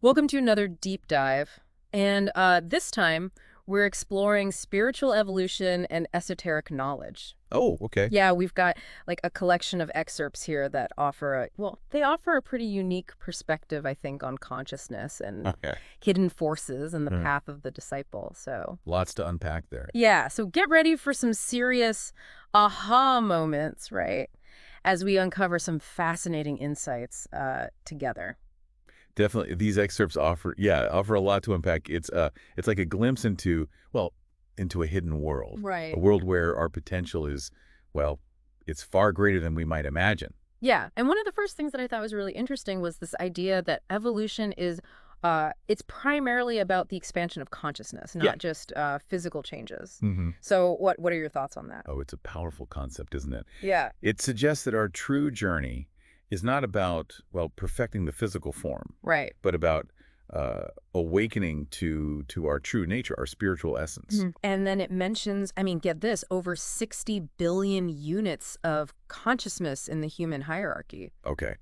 Welcome to another deep dive. And this time, we're exploring spiritual evolution and esoteric knowledge. Oh, okay. Yeah, we've got like a collection of excerpts here that offer they offer a pretty unique perspective, I think, on consciousness and Okay. hidden forces and the Mm. path of the disciple. So, Lots to unpack there. yeah, so get ready for some serious aha moments, right? As we uncover some fascinating insights together. Definitely, these excerpts offer a lot to unpack. It's like a glimpse into, well, into a hidden world, a Right. world where our potential is, well, it's far greater than we might imagine. Yeah, and one of the first things that I thought was really interesting was this idea that evolution is, it's primarily about the expansion of consciousness, Yeah. not just physical changes. hmm So, what are your thoughts on that? Oh, it's a powerful concept, isn't it? Yeah. It suggests that our true journey is not about, well, perfecting the physical form, Right. but about awakening to our true nature, our spiritual essence. And then it mentions, I mean, get this, over 60 billion units of consciousness in the human hierarchy. Okay.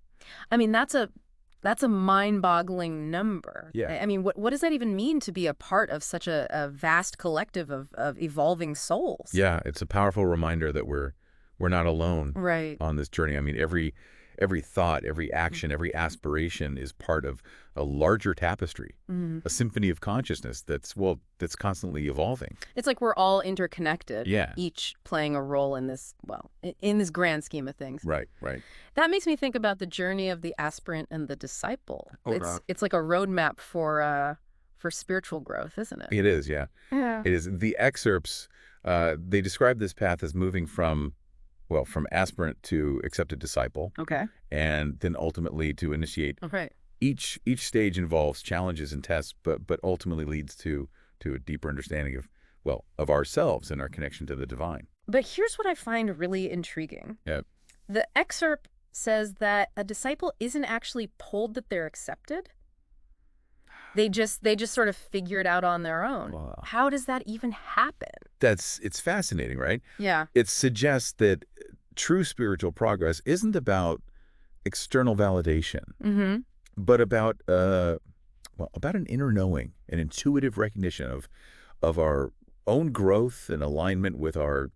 I mean, that's a mind-boggling number. Yeah. I mean, what does that even mean to be a part of such a vast collective of evolving souls? Yeah, it's a powerful reminder that we're not alone Right. on this journey. I mean, every thought, every action, every aspiration is part of a larger tapestry, Mhm. a symphony of consciousness that's constantly evolving. It's like we're all interconnected, Yeah. each playing a role in this, well, in this grand scheme of things. Right, right. That makes me think about the journey of the aspirant and the disciple. Oh, It's like a roadmap for spiritual growth, isn't it? it is, yeah. Yeah. It is. The excerpts, they describe this path as moving from, well, from aspirant to accepted disciple, Okay. and then ultimately to initiate. Okay. Each stage involves challenges and tests, but ultimately leads to a deeper understanding of, well, of ourselves and our connection to the divine. But here's what I find really intriguing. Yeah. The excerpt says that a disciple isn't actually told that they're accepted. They just sort of figure it out on their own. Wow. How does that even happen? It's fascinating, right? Yeah. It suggests that true spiritual progress isn't about external validation, Mm-hmm. but about about an inner knowing, an intuitive recognition of our own growth and alignment with our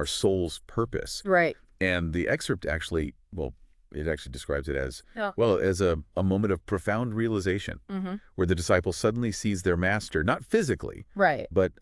soul's purpose. Right. And the excerpt actually, well, it actually describes it as, Yeah. well, as a moment of profound realization, Mm-hmm. where the disciple suddenly sees their master, not physically, Right. but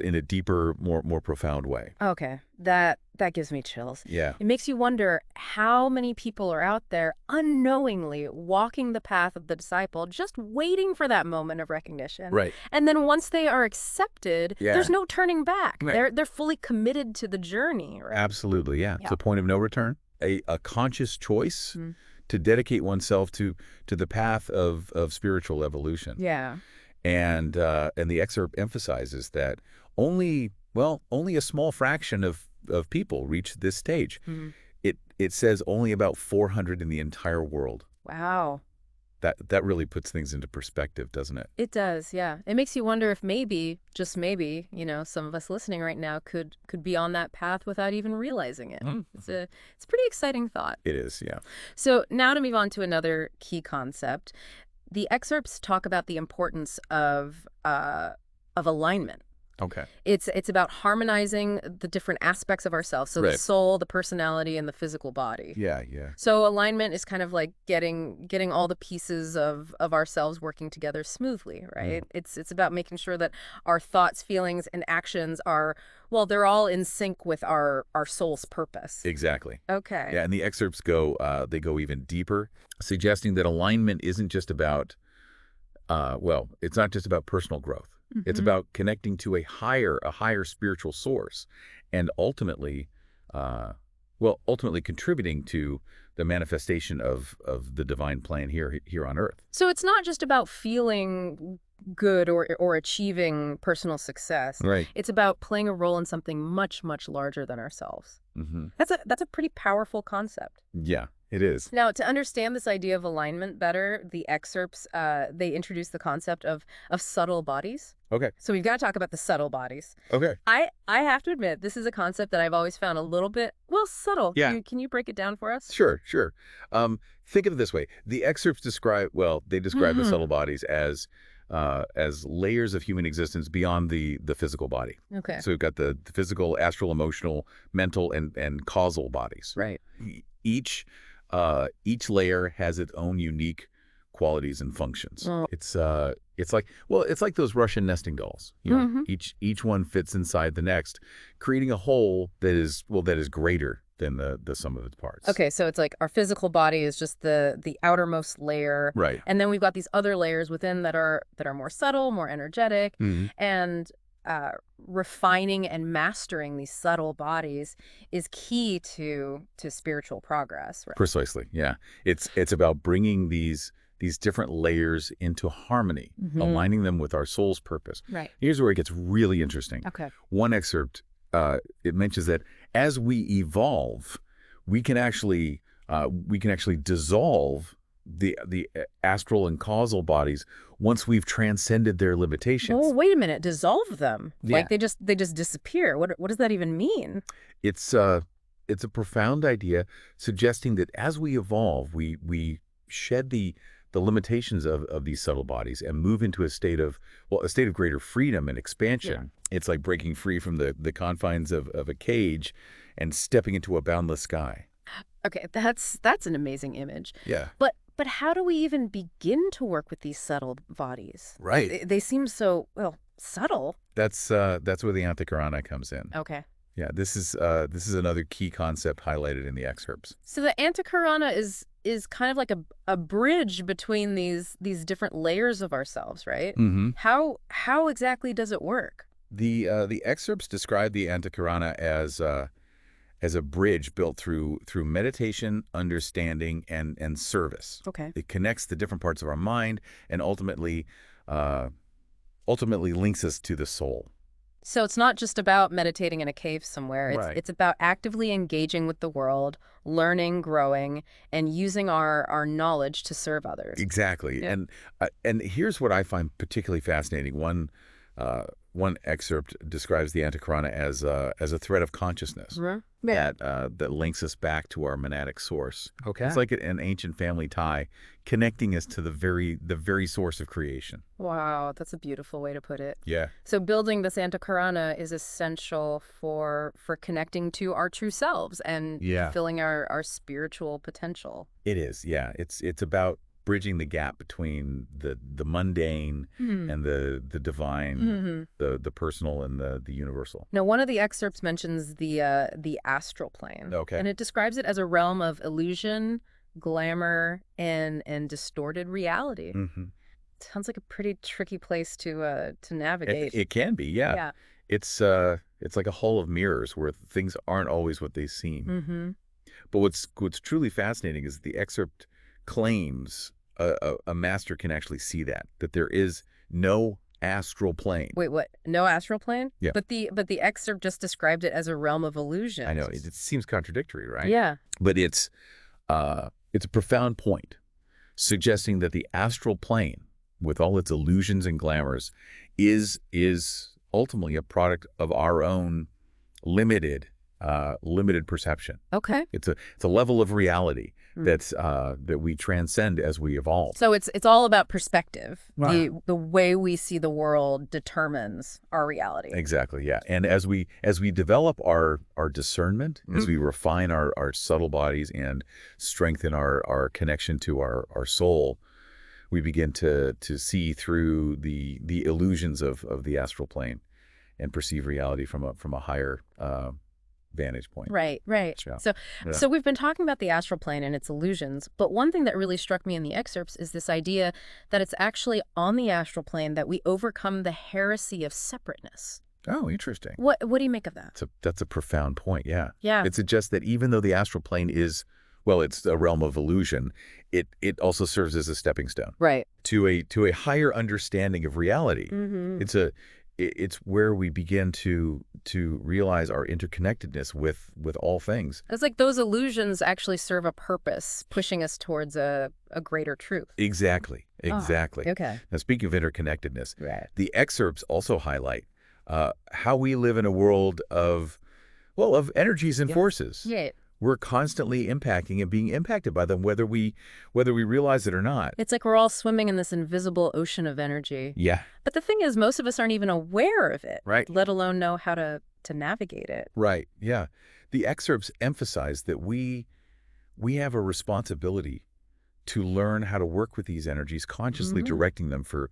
in a deeper, more profound way. Okay. That gives me chills. Yeah. It makes you wonder how many people are out there unknowingly walking the path of the disciple, just waiting for that moment of recognition. Right. And then once they are accepted, Yeah. there's no turning back. Right. They're fully committed to the journey, right? Absolutely. Yeah. It's Yeah. a point of no return, a conscious choice Mm. to dedicate oneself to the path of spiritual evolution. Yeah. And the excerpt emphasizes that only a small fraction of people reach this stage. Mm. It says only about 400 in the entire world. Wow. That really puts things into perspective, doesn't it? It does, yeah. It makes you wonder if maybe, just maybe, some of us listening right now could be on that path without even realizing it. Mm. It's a pretty exciting thought. It is, yeah. So now to move on to another key concept, the excerpts talk about the importance of alignment. Okay. It's about harmonizing the different aspects of ourselves, so the Right. soul, the personality, and the physical body. Yeah, yeah. So alignment is kind of like getting all the pieces of ourselves working together smoothly, right? It's about making sure that our thoughts, feelings, and actions are, well, they're all in sync with our soul's purpose. Exactly. Okay. Yeah, and the excerpts they go even deeper, suggesting that alignment isn't just about, it's not just about personal growth. It's Mhm. about connecting to a higher spiritual source, and ultimately contributing to the manifestation of the divine plan here on Earth. So it's not just about feeling good or achieving personal success. Right. It's about playing a role in something much, much larger than ourselves. hmm That's a pretty powerful concept. Yeah, It is. Now, to understand this idea of alignment better, the excerpts, they introduce the concept of subtle bodies. Okay. So we've got to talk about the subtle bodies. Okay. I have to admit, this is a concept that I've always found a little bit, well, subtle. Yeah. Can you break it down for us? Sure, sure. Think of it this way. The excerpts describe, well, they describe the subtle bodies as layers of human existence beyond the physical body. Okay. So we've got the physical, astral, emotional, mental, and causal bodies. Right. Each layer has its own unique qualities and functions. Oh. It's like those Russian nesting dolls. You know, each one fits inside the next, creating a whole that is greater than the sum of its parts. Okay, so it's like our physical body is just the outermost layer. Right. And then we've got these other layers within that are more subtle, more energetic, and refining and mastering these subtle bodies is key to spiritual progress. Right? Precisely. Yeah. It's about bringing these different layers into harmony, aligning them with our soul's purpose. Right. Here's where it gets really interesting. Okay. One excerpt, it mentions that as we evolve, we can actually dissolve the astral and causal bodies once we've transcended their limitations. Oh, wait a minute. Dissolve them. Yeah. Like they just disappear. What does that even mean? It's a profound idea suggesting that as we evolve, we shed the limitations of these subtle bodies and move into a state of greater freedom and expansion. Yeah. It's like breaking free from the confines of a cage and stepping into a boundless sky. Okay, that's an amazing image. Yeah. But how do we even begin to work with these subtle bodies? Right. They seem so, well, subtle. That's where the Antakarana comes in. Okay. Yeah, this is another key concept highlighted in the excerpts. So the Antakarana is kind of like a bridge between these different layers of ourselves, right? Mm-hmm. How exactly does it work? The excerpts describe the Antakarana as a bridge built through meditation, understanding, and service. Okay. It connects the different parts of our mind and ultimately links us to the soul. So it's not just about meditating in a cave somewhere. Right. It's about actively engaging with the world, learning, growing, and using our knowledge to serve others. Exactly. Yeah. And here's what I find particularly fascinating. One excerpt describes the Antakarana as a thread of consciousness that links us back to our monadic source. Okay. It's like an ancient family tie connecting us to the very source of creation. Wow, that's a beautiful way to put it. Yeah. So building this Antakarana is essential for connecting to our true selves and fulfilling our spiritual potential. It is. Yeah. It's about bridging the gap between the mundane and the divine, the personal and the universal. Now, one of the excerpts mentions the astral plane. Okay. And it describes it as a realm of illusion, glamour, and distorted reality. Sounds like a pretty tricky place to navigate. It can be, yeah. Yeah. It's like a hall of mirrors where things aren't always what they seem. But what's truly fascinating is the excerpt claims a master can actually see that there is no astral plane. Wait, what? No astral plane? Yeah. But the excerpt just described it as a realm of illusion. I know it seems contradictory, right? Yeah. But it's a profound point, suggesting that the astral plane, with all its illusions and glamours, is ultimately a product of our own limited perception. Okay. It's a level of reality that we transcend as we evolve. So it's all about perspective. Wow. The way we see the world determines our reality. Exactly, yeah. And as we develop our discernment, as we refine our subtle bodies and strengthen our connection to our soul, we begin to see through the illusions of the astral plane and perceive reality from a higher vantage point. Right. Yeah. So we've been talking about the astral plane and its illusions, but one thing that really struck me in the excerpts is this idea that it's actually on the astral plane that we overcome the heresy of separateness. Oh, interesting. What do you make of that? That's a profound point, yeah. Yeah. It suggests that even though the astral plane is, well, it's a realm of illusion, it also serves as a stepping stone. Right. To a higher understanding of reality. it's where we begin to realize our interconnectedness with all things. It's like those illusions actually serve a purpose, pushing us towards a greater truth. Exactly, Oh, exactly. okay. Now, speaking of interconnectedness, Right. the excerpts also highlight how we live in a world of, well, of energies and Yep. forces. Yeah. We're constantly impacting and being impacted by them, whether we realize it or not. It's like we're all swimming in this invisible ocean of energy. Yeah. But the thing is, most of us aren't even aware of it, Right. let alone know how to navigate it. Right. Yeah. The excerpts emphasize that we have a responsibility to learn how to work with these energies, consciously Mhm. directing them for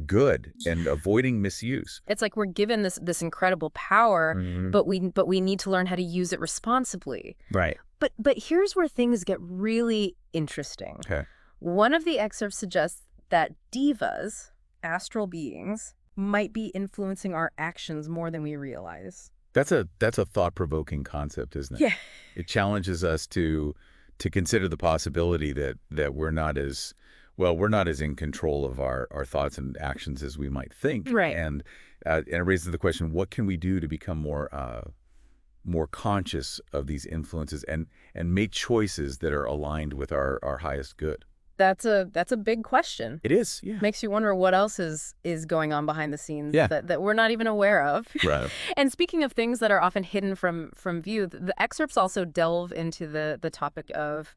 good and avoiding misuse. It's like we're given this incredible power, Mhm. but we need to learn how to use it responsibly. Right. But here's where things get really interesting. Okay. One of the excerpts suggests that divas, astral beings, might be influencing our actions more than we realize. That's a thought-provoking concept, isn't it? Yeah. It challenges us to consider the possibility that we're not as well, we're not as in control of our thoughts and actions as we might think. Right. And it raises the question, what can we do to become more conscious of these influences and make choices that are aligned with our highest good? That's a big question. It is, yeah. Makes you wonder what else is going on behind the scenes Yeah. that we're not even aware of. Right. And speaking of things that are often hidden from view, the excerpts also delve into the topic of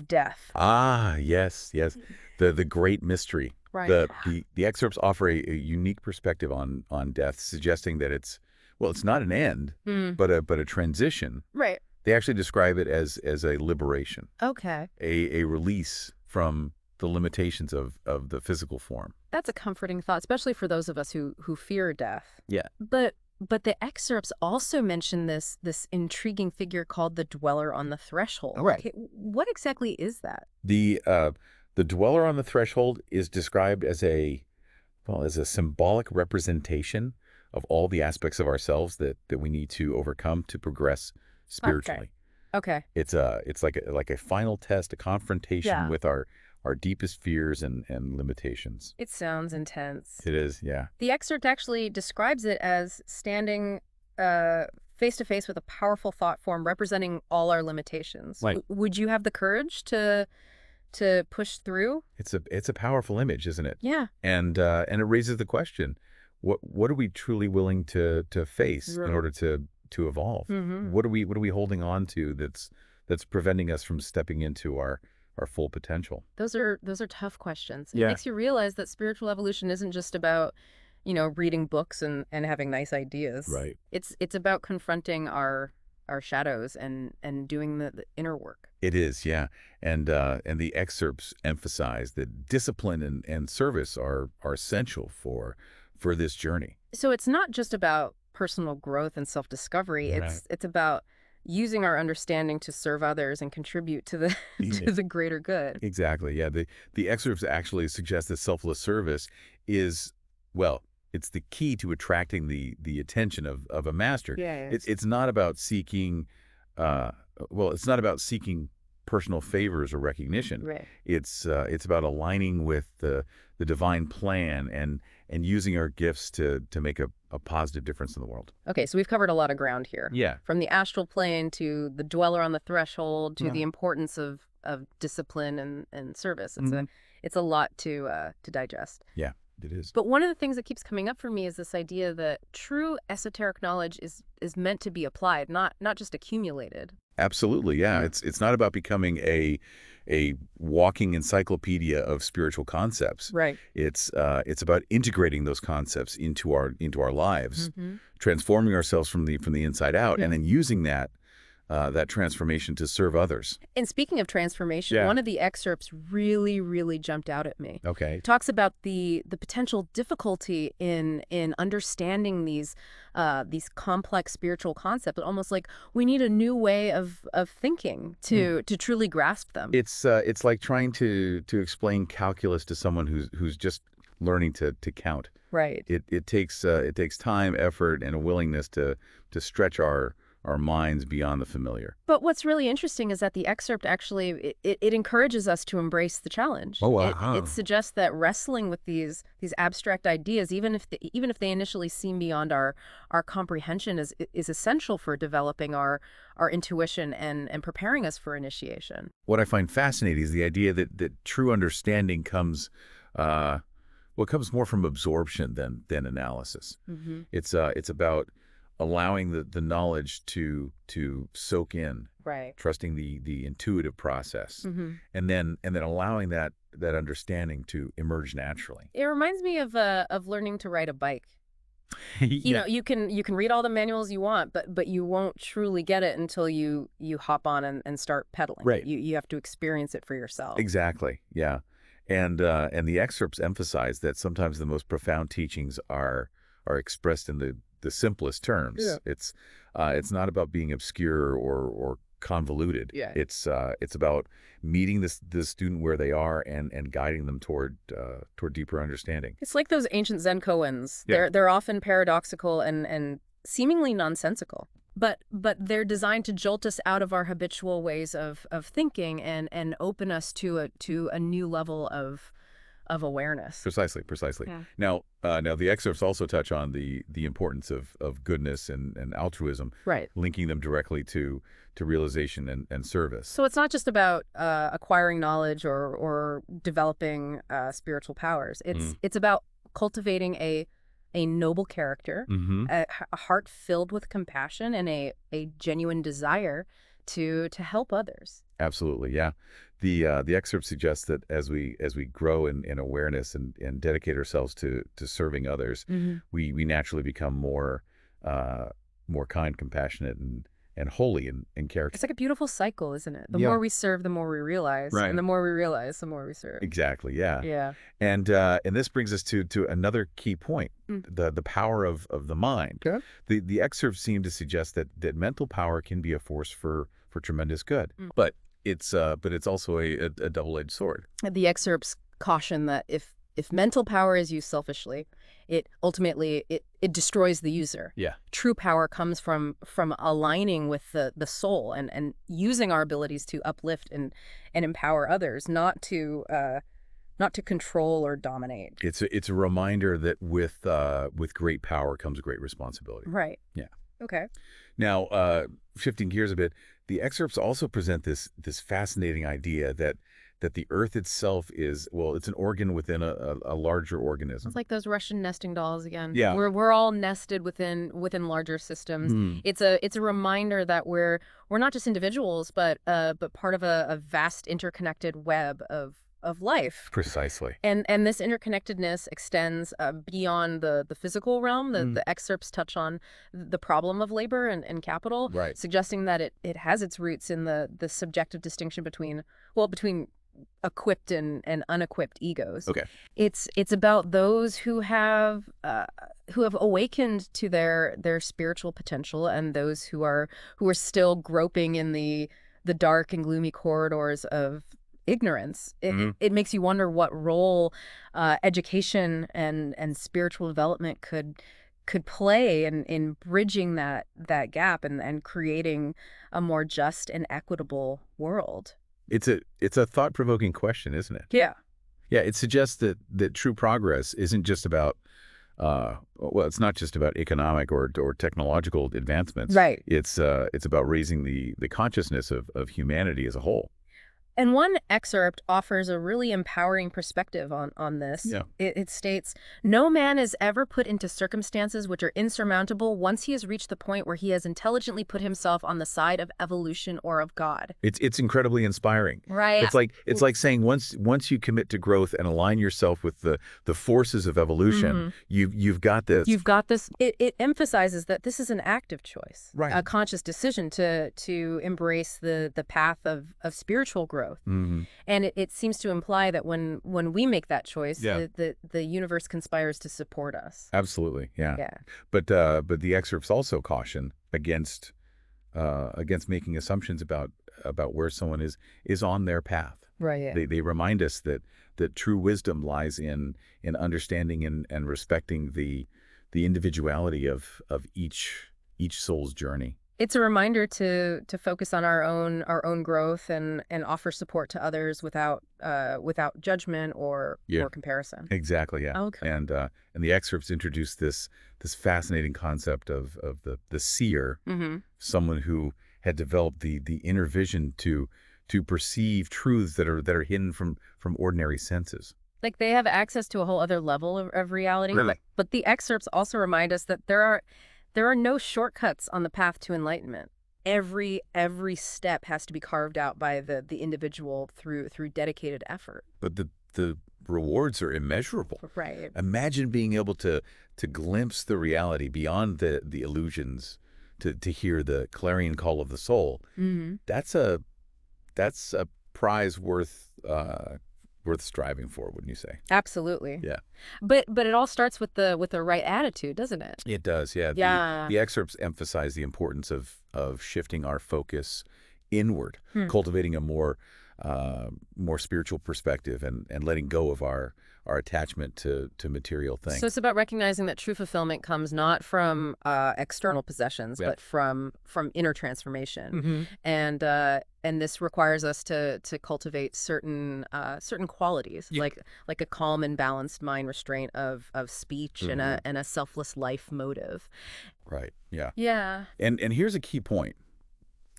death. Ah, yes, yes. The great mystery. Right. The excerpts offer a unique perspective on death, suggesting that it's not an end, Hmm. but a transition. Right. They actually describe it as a liberation, Okay. a release from the limitations of the physical form. That's a comforting thought, especially for those of us who fear death. Yeah. But the excerpts also mention this intriguing figure called the dweller on the threshold. Oh, right. Okay, what exactly is that? The dweller on the threshold is described as a symbolic representation of all the aspects of ourselves that we need to overcome to progress spiritually. Okay. It's like a final test, a confrontation Yeah. with our deepest fears and limitations. It sounds intense. It is, yeah. The excerpt actually describes it as standing face to face with a powerful thought form representing all our limitations. Right. Would you have the courage to push through? It's a powerful image, isn't it? Yeah. And it raises the question, what are we truly willing to face in Right. order to evolve? Mm-hmm. What are we holding on to that's preventing us from stepping into our full potential? Those are tough questions. It Yeah. makes you realize that spiritual evolution isn't just about, reading books and having nice ideas. Right. It's about confronting our shadows and doing the inner work. It is, yeah. And the excerpts emphasize that discipline and service are essential for this journey. So it's not just about personal growth and self-discovery. Right. It's about using our understanding to serve others and contribute to the to the greater good. Exactly, yeah. The excerpts actually suggest that selfless service is, well, it's the key to attracting the attention of a master. Yeah. It's not about seeking, it's not about seeking personal favors or recognition. Right. It's about aligning with the divine plan and using our gifts to make a positive difference in the world. Okay, so we've covered a lot of ground here. Yeah. From the astral plane to the dweller on the threshold to Yeah. the importance of discipline and service. Mhm. It's a lot to digest. Yeah, it is. But one of the things that keeps coming up for me is this idea that true esoteric knowledge is meant to be applied, not just accumulated. Absolutely, yeah. It's not about becoming a walking encyclopedia of spiritual concepts. Right. It's about integrating those concepts into our lives, Mm-hmm. transforming ourselves from the inside out, Yeah. and then using that transformation to serve others. And speaking of transformation, Yeah. one of the excerpts really, really jumped out at me. Okay. It talks about the potential difficulty in understanding these complex spiritual concepts, almost like we need a new way of thinking to truly grasp them. It's like trying to explain calculus to someone who's just learning to count. Right. It takes time, effort, and a willingness to stretch our our minds beyond the familiar. But what's really interesting is that the excerpt actually it encourages us to embrace the challenge. Oh, It suggests that wrestling with these abstract ideas, even if they initially seem beyond our comprehension, is essential for developing our intuition and preparing us for initiation. What I find fascinating is the idea that true understanding comes, comes more from absorption than analysis. Mm-hmm. It's about allowing the knowledge to soak in, Right. trusting the intuitive process, Mm-hmm. and then allowing that understanding to emerge naturally. It reminds me of learning to ride a bike. Yeah. You can read all the manuals you want, but you won't truly get it until you hop on and start pedaling. Right. You have to experience it for yourself. Exactly. Yeah. And the excerpts emphasize that sometimes the most profound teachings are expressed in the simplest terms. Yeah. It's not about being obscure or convoluted. Yeah. It's about meeting the student where they are and guiding them toward deeper understanding. It's like those ancient Zen koans. Yeah. They're often paradoxical and seemingly nonsensical. But they're designed to jolt us out of our habitual ways of thinking and open us to a new level of awareness. Precisely. Yeah. Now the excerpts also touch on the importance of goodness and altruism, Right. linking them directly to realization and service. So it's not just about acquiring knowledge or developing spiritual powers. It's about cultivating a noble character, Mm-hmm. a heart filled with compassion, and a genuine desire to help others. Absolutely, yeah. The excerpt suggests that as we grow in awareness and dedicate ourselves to serving others, Mm-hmm. we naturally become more kind, compassionate, and holy in character. It's like a beautiful cycle, isn't it? The Yeah. more we serve, the more we realize. Right. And the more we realize, the more we serve. Exactly, yeah. Yeah. And this brings us to another key point, the power of the mind. Okay. The excerpts seem to suggest that mental power can be a force for tremendous good, Mm. but it's also a double-edged sword. The excerpts caution that if mental power is used selfishly, it ultimately it destroys the user. Yeah. True power comes from aligning with the soul and using our abilities to uplift and empower others, not to control or dominate. It's a reminder that with great power comes great responsibility. Right. Yeah. Okay. Now, shifting gears a bit, the excerpts also present this fascinating idea that the Earth itself is, it's an organ within a larger organism. It's like those Russian nesting dolls again. Yeah. We're all nested within larger systems. Mm. It's a reminder that we're not just individuals, but part of a vast interconnected web of life. Precisely. And this interconnectedness extends beyond the physical realm. The excerpts touch on the problem of labor and capital, Right. suggesting that it has its roots in the subjective distinction between equipped and unequipped egos. Okay. It's about those who have awakened to their spiritual potential, and those who are still groping in the dark and gloomy corridors of ignorance. It makes you wonder what role education and spiritual development could play in bridging that gap and creating a more just and equitable world. It's a thought-provoking question, isn't it? Yeah. Yeah, it suggests that true progress isn't just about it's not just about economic or technological advancements. Right. It's about raising the consciousness of humanity as a whole. And one excerpt offers a really empowering perspective on this. Yeah. It states, "No man is ever put into circumstances which are insurmountable once he has reached the point where he has intelligently put himself on the side of evolution or of God." It's incredibly inspiring. Right. It's like saying once you commit to growth and align yourself with the forces of evolution, you've got this. You've got this. It emphasizes that this is an active choice, Right. a conscious decision to embrace the path of spiritual growth. Mm-hmm. And it seems to imply that when we make that choice, Yeah. the universe conspires to support us. Absolutely, yeah. Yeah. But the excerpts also caution against making assumptions about where someone is on their path. Right. Yeah. They remind us that true wisdom lies in understanding and respecting the individuality of each soul's journey. It's a reminder to focus on our own growth and offer support to others without judgment Yeah, or comparison. exactly. Yeah, Okay. and the excerpts introduce this fascinating concept of the seer, Mm-hmm. someone who had developed the inner vision to perceive truths that are hidden from ordinary senses. Like they have access to a whole other level of reality. Really? But the excerpts also remind us that there are no shortcuts on the path to enlightenment. Every step has to be carved out by the individual through dedicated effort. But the rewards are immeasurable. Right. Imagine being able to glimpse the reality beyond the illusions, to hear the clarion call of the soul. Mm-hmm. That's a prize worth striving for, wouldn't you say? Absolutely. Yeah. But it all starts with the right attitude, doesn't it? It does, yeah. The Yeah. the excerpts emphasize the importance of shifting our focus inward, Hmm. cultivating a more spiritual perspective, and letting go of our attachment to material So things. it's about recognizing that true fulfillment comes not from external possessions, Yeah. but from inner transformation. Hmm. And this requires us to cultivate certain qualities, Yeah. like a calm and balanced mind, restraint of speech, and Hmm. a selfless life motive. Right. Yeah. Yeah. And here's a key point.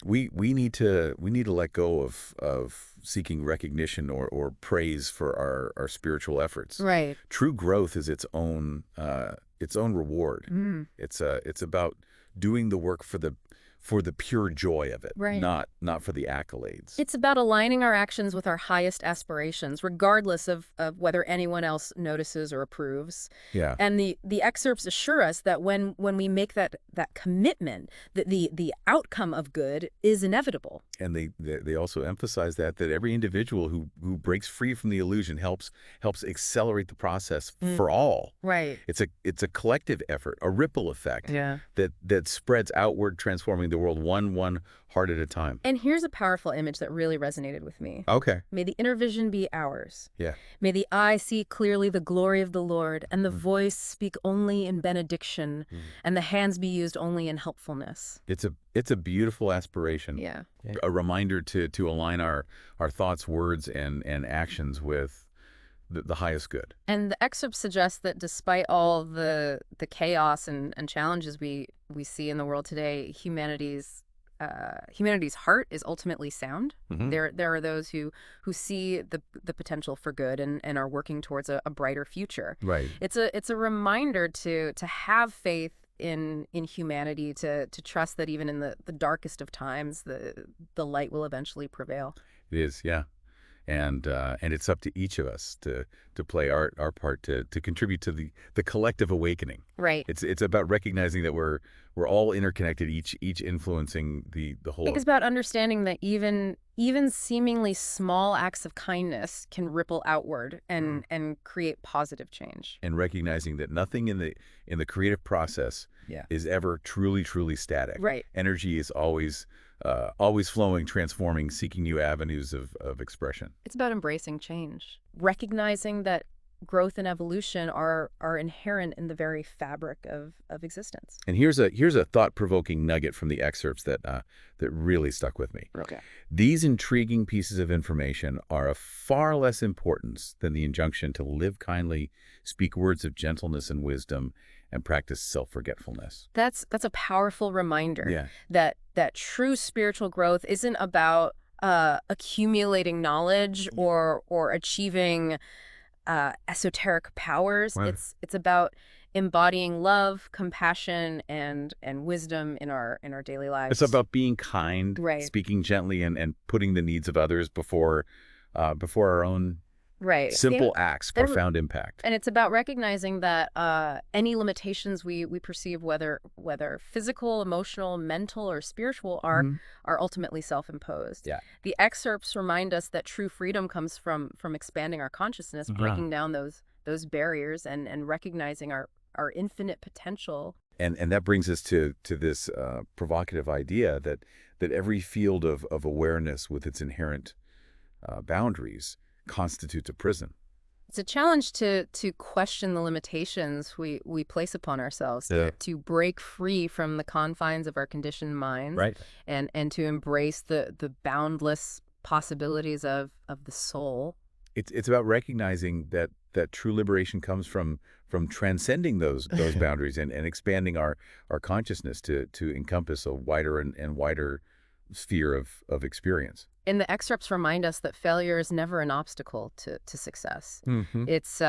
We need to let go of seeking recognition or praise for our spiritual efforts. Right. True growth is its own reward. Mm. It's about doing the work for the pure joy of it, Right. not for the accolades. It's about aligning our actions with our highest aspirations, regardless of whether anyone else notices or approves. Yeah. And the excerpts assure us that when we make that commitment, that the outcome of good is inevitable. And they also emphasize that every individual who breaks free from the illusion helps accelerate the process Mm. for all. Right. It's a collective effort, a ripple effect Yeah. that spreads outward, transforming the world one heart at a time. And here's a powerful image that really resonated with me. Okay. May the inner vision be ours. Yeah. May the eye see clearly the glory of the Lord, and the Mm. voice speak only in benediction, Mm. and the hands be used only in helpfulness. It's a beautiful aspiration. Yeah. A reminder to align our thoughts, words, and actions with the highest good. And the excerpt suggests that despite all the chaos and challenges we see in the world today, humanity's heart is ultimately sound. Mhm. There are those who see the potential for good and are working towards a brighter future. Right. It's a reminder to have faith in humanity, to trust that even in the darkest of times, the light will eventually prevail. It is, yeah. And it's up to each of us to play our part to contribute to the collective awakening. Right. It's about recognizing that we're all interconnected, each influencing the whole. It's about understanding that even seemingly small acts of kindness can ripple outward and create positive change. And recognizing that nothing in the creative process Yeah. is ever truly static. Right. Energy is always flowing, transforming, seeking new avenues of expression. It's about embracing change, recognizing that growth and evolution are inherent in the very fabric of existence. And here's a thought-provoking nugget from the excerpts that really stuck with me. Okay. These intriguing pieces of information are of far less importance than the injunction to live kindly, speak words of gentleness and wisdom, and practice self-forgetfulness. That's a powerful reminder Yeah. that true spiritual growth isn't about accumulating knowledge or achieving esoteric powers. Right. It's about embodying love, compassion, and wisdom in our daily lives. It's about being kind, Right. speaking gently, and putting the needs of others before our own right. simple acts, there- profound impact. And it's about recognizing that any limitations we perceive, whether physical, emotional, mental, or spiritual, Mhm. are ultimately self-imposed. Yeah. The excerpts remind us that true freedom comes from expanding our consciousness, breaking down those barriers, and recognizing our infinite potential. And that brings us to this provocative idea that every field of awareness with its inherent boundaries constitutes a prison. It's a challenge to question the limitations we place upon ourselves, Yeah. to break free from the confines of our conditioned minds, Right. and to embrace the boundless possibilities of the soul. It's about recognizing that true liberation comes from transcending those boundaries and expanding our consciousness to encompass a wider and wider sphere of experience. And the excerpts remind us that failure is never an obstacle to success. Hmm. It's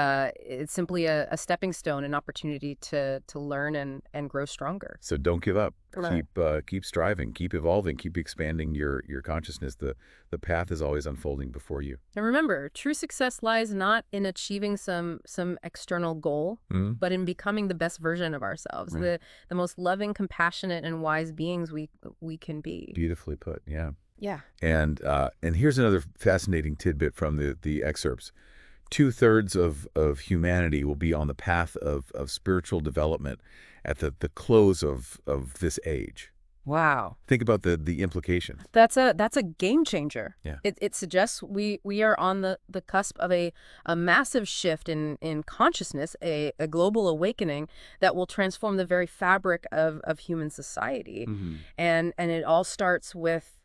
simply a stepping stone, an opportunity to learn and grow stronger. So don't give up. Right. Keep striving, keep evolving, keep expanding your consciousness. The path is always unfolding before you. And remember, true success lies not in achieving some external goal, Mhm. but in becoming the best version of ourselves, Right. the most loving, compassionate, and wise beings we can be. Beautifully put. Yeah. Yeah. And here's another fascinating tidbit from the excerpts. 2/3 of humanity will be on the path of spiritual development at the close of this age. Wow. Think about the implication. That's a game changer. Yeah. It suggests we are on the cusp of a massive shift in consciousness, a global awakening that will transform the very fabric of human society. Hmm. And it all starts with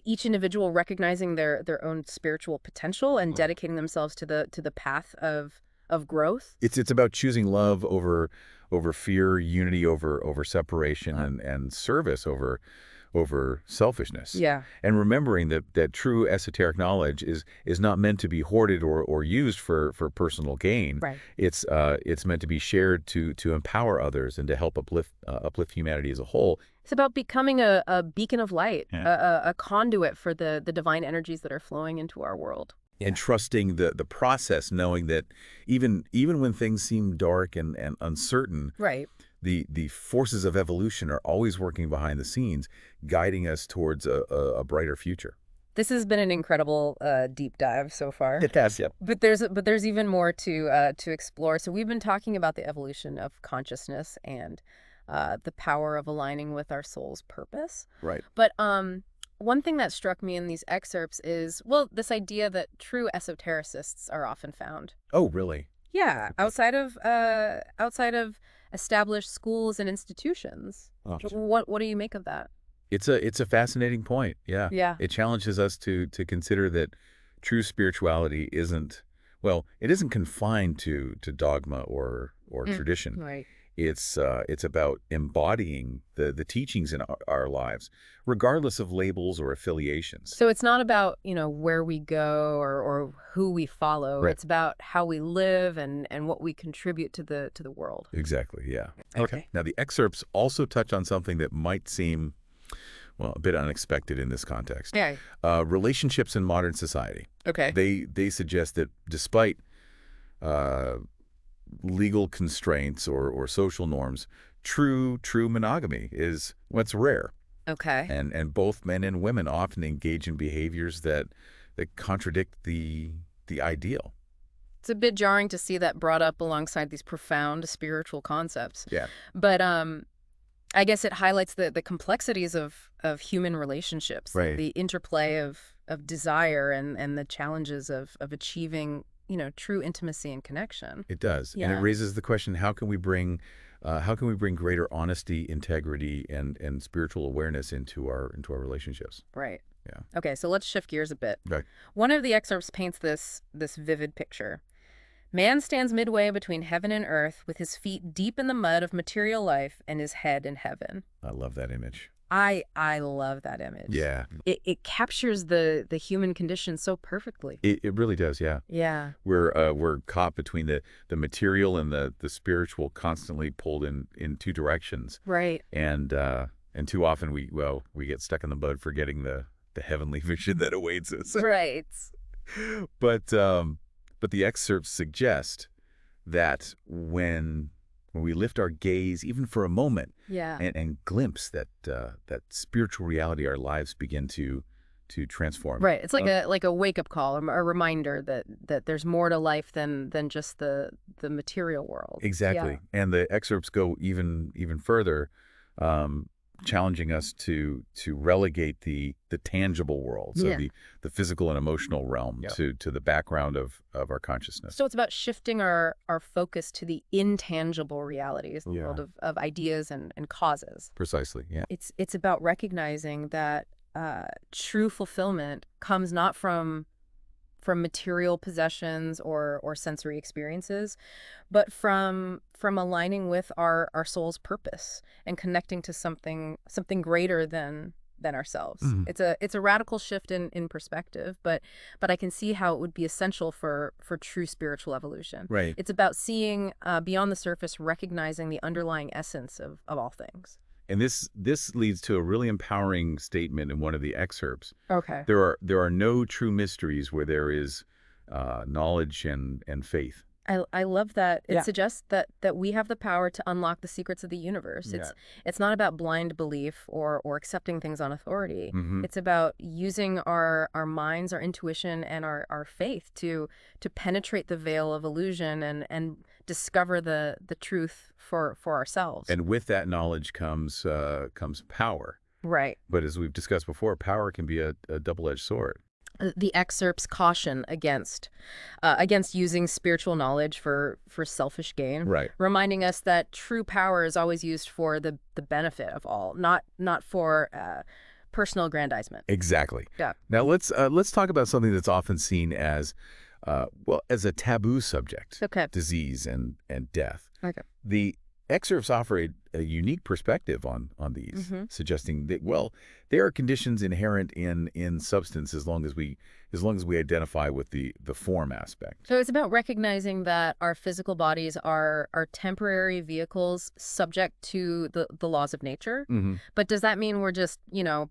each individual recognizing their own spiritual potential and dedicating themselves to the path of growth. It's about choosing love over fear, unity over separation, and service over selfishness. Yeah. And remembering that true esoteric knowledge is not meant to be hoarded or used for personal gain. Right. It's meant to be shared to empower others and to help uplift humanity as a whole. It's about becoming a beacon of light, Yeah. a conduit for the divine energies that are flowing into our world. And trusting the process, knowing that even when things seem dark and uncertain, Right. the forces of evolution are always working behind the scenes, guiding us towards a brighter future. This has been an incredible deep dive so far. It has, yeah. But there's even more to explore. So we've been talking about the evolution of consciousness and the power of aligning with our soul's purpose. Right. But one thing that struck me in these excerpts is, well, this idea that true esotericists are often found. Oh, really? Yeah, outside of established schools and institutions. Oh. What do you make of that? It's a fascinating point. Yeah. Yeah. It challenges us to consider that true spirituality it isn't confined to dogma or tradition. Right. It's about embodying the teachings in our lives, regardless of labels or affiliations. So it's not about, where we go or who we follow. Right. It's about how we live and what we contribute to the world. Exactly, yeah. Okay. Now, the excerpts also touch on something that might seem, well, a bit unexpected in this context. Yeah. Relationships in modern society. Okay. They suggest that despite legal constraints or social norms, true monogamy is what's rare. Okay. And both men and women often engage in behaviors that contradict the ideal. It's a bit jarring to see that brought up alongside these profound spiritual concepts. Yeah. But I guess it highlights the complexities of human relationships, Right. the interplay of desire and the challenges of achieving, true intimacy and connection. It does. And Yeah. it raises the question, how can we bring greater honesty, integrity, and spiritual awareness into our relationships? Right. Yeah. Okay, so let's shift gears a bit. Right. One of the excerpts paints this vivid picture. Man stands midway between heaven and earth, with his feet deep in the mud of material life and his head in heaven. I love that image. I love that image. Yeah. It captures the human condition so perfectly. It really does, yeah. Yeah. We're caught between the material and the spiritual, constantly pulled in two directions. Right. And too often we get stuck in the mud, forgetting the heavenly vision that awaits us. Right. But the excerpts suggest that when we lift our gaze, even for a moment, Yeah. and glimpse that spiritual reality, our lives begin to transform. Right. It's like a wake up call, a reminder that there's more to life than just the material world. Exactly. And the excerpts go even further, challenging us to relegate the tangible world, so Yeah. the physical and emotional realm, Yeah. to the background of our consciousness. So it's about shifting our focus to the intangible realities, the Yeah. world of ideas and causes. Precisely, yeah. It's about recognizing that true fulfillment comes not from material possessions or sensory experiences, but from aligning with our soul's purpose and connecting to something greater than ourselves. Mhm. It's a radical shift in perspective, but I can see how it would be essential for true spiritual evolution. Right. It's about seeing beyond the surface, recognizing the underlying essence of all things. And this leads to a really empowering statement in one of the excerpts. Okay. There are no true mysteries where there is knowledge and faith. I love that. It Yeah. suggests that we have the power to unlock the secrets of the universe. Yeah. It's not about blind belief or accepting things on authority. Mhm. It's about using our minds, our intuition, and our faith to penetrate the veil of illusion and discover the truth for ourselves. And with that knowledge comes power. Right. But as we've discussed before, power can be a double-edged sword. The excerpts caution against using spiritual knowledge for selfish gain, Right. reminding us that true power is always used for the benefit of all, not for personal aggrandizement. Exactly. Yeah. Now let's talk about something that's often seen as as a taboo subject. Okay. Disease and death. Okay. The excerpts offer a unique perspective on these, Mhm. suggesting that, well, there are conditions inherent in substance as long as we identify with the form aspect. So it's about recognizing that our physical bodies are temporary vehicles subject to the laws of nature. Mm-hmm. But does that mean we're just,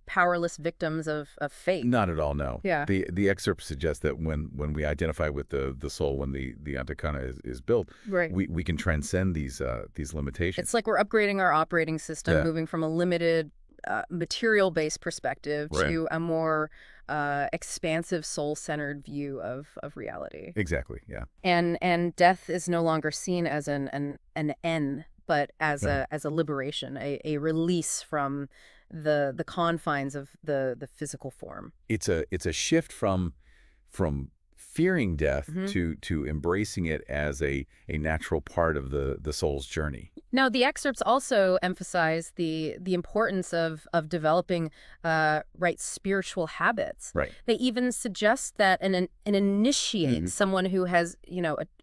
powerless victims of fate? Not at all, no. Yeah. The excerpt suggests that when we identify with the soul, when the antakana is built, Right. we can transcend these limitations. It's like we're upgrading our operating system, Yeah. moving from a limited material-based perspective Right. to a more expansive, soul-centered view of reality. Exactly, yeah. And death is no longer seen as an end, but as Yeah. a liberation, a release from the confines of the physical form. It's a shift from fearing death Mhm. to embracing it as a natural part of the soul's journey. Now, the excerpts also emphasize the importance of developing right spiritual habits. Right. They even suggest that an initiate, Mhm. someone who has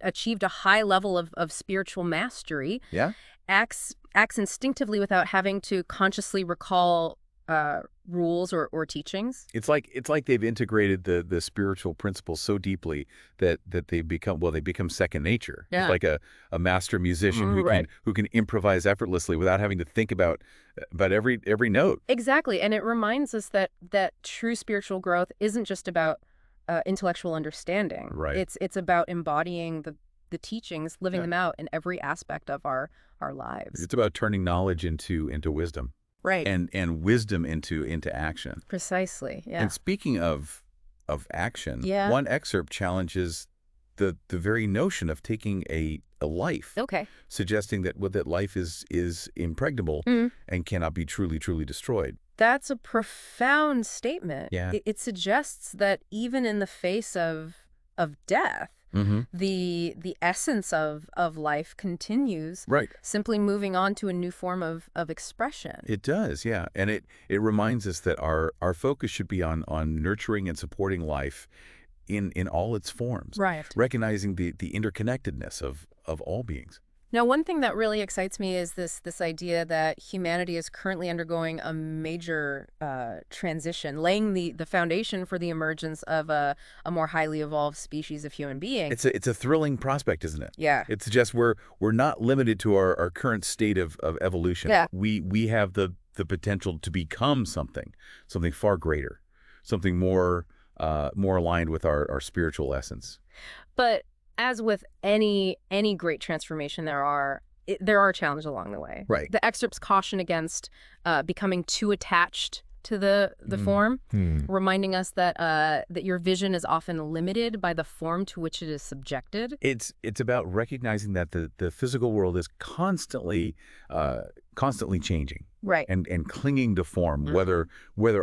achieved a high level of spiritual mastery, Yeah? acts instinctively without having to consciously recall rules or teachings. It's like they've integrated the spiritual principles so deeply that they become second nature. Yeah. It's like a master musician Right. who can improvise effortlessly without having to think about every note. Exactly, and it reminds us that true spiritual growth isn't just about intellectual understanding. Right. It's about embodying the teachings, living Yeah. them out in every aspect of our lives. It's about turning knowledge into wisdom Right. and wisdom into action. Precisely. Yeah. And speaking of action, Yeah. one excerpt challenges the very notion of taking a life, Okay. suggesting that life is impregnable Mhm. and cannot be truly destroyed. That's a profound statement. Yeah. It suggests that even in the face of death, Mm-hmm. the essence of life continues, Right. simply moving on to a new form of expression. It does, yeah. And it reminds us that our focus should be on nurturing and supporting life in all its forms. Right. Recognizing the interconnectedness of all beings. Now, one thing that really excites me is this idea that humanity is currently undergoing a major transition, laying the foundation for the emergence of a more highly evolved species of human being. It's a thrilling prospect, isn't it? Yeah. It suggests we're not limited to our current state of evolution. Yeah. We have the potential to become something far greater, something more aligned with our spiritual essence. But as with any great transformation, there are challenges along the way. Right. The excerpts caution against becoming too attached to the form, reminding us that your vision is often limited by the form to which it is subjected. It's about recognizing that the physical world is constantly constantly changing Right. and clinging to form, whether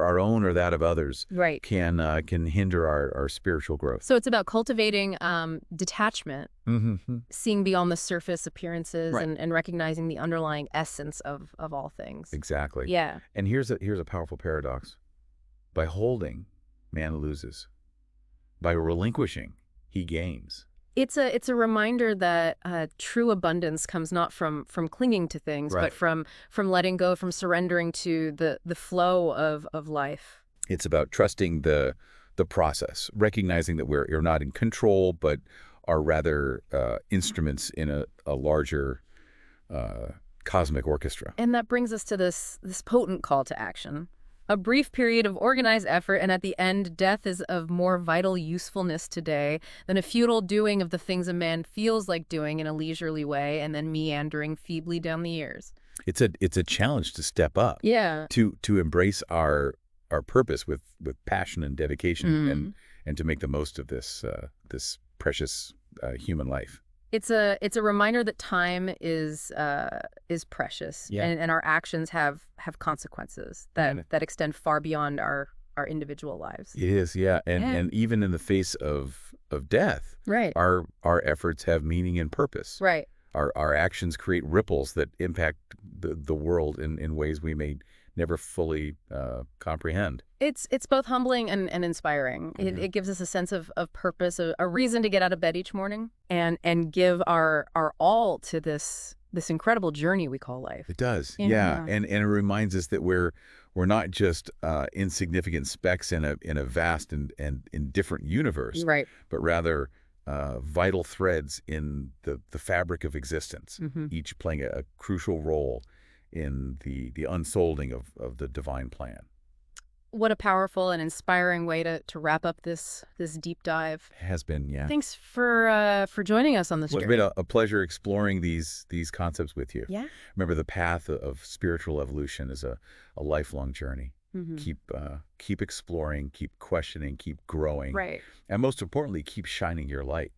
our own or that of others, Right. can hinder our spiritual growth. So it's about cultivating detachment, Mm-hmm. seeing beyond the surface appearances, Right. and recognizing the underlying essence of all things. Exactly. Yeah. And here's a powerful paradox. By holding, man loses. By relinquishing, he gains. It's a reminder that true abundance comes not from clinging to things, Right. but from letting go, from surrendering to the flow of life. It's about trusting the process, recognizing that you're not in control, but are rather instruments in a larger cosmic orchestra. And that brings us to this potent call to action. A brief period of organized effort, and at the end, death is of more vital usefulness today than a futile doing of the things a man feels like doing in a leisurely way and then meandering feebly down the years. It's a challenge to step up, Yeah. to embrace our purpose with passion and dedication, and to make the most of this precious human life. It's a reminder that time is precious, Yeah. and our actions have consequences that extend far beyond our individual lives. It is, yeah, and even in the face of death, Right. our efforts have meaning and purpose. Right. Our actions create ripples that impact the world in ways we may never fully comprehend. It's both humbling and inspiring. It gives us a sense of purpose, a reason to get out of bed each morning and give our all to this incredible journey we call life. It does, Yeah. yeah, and it reminds us that we're not just insignificant specks in a vast and indifferent universe, Right. but rather vital threads in the fabric of existence, each playing a crucial role in the unfolding of the divine plan. What a powerful and inspiring way to wrap up this deep dive. It has been, yeah. Thanks for joining us on this Well, it's journey. been a pleasure exploring these concepts with you. Yeah. Remember, the path of spiritual evolution is a lifelong journey. Keep exploring, keep questioning, keep growing, Right. and most importantly, keep shining your light.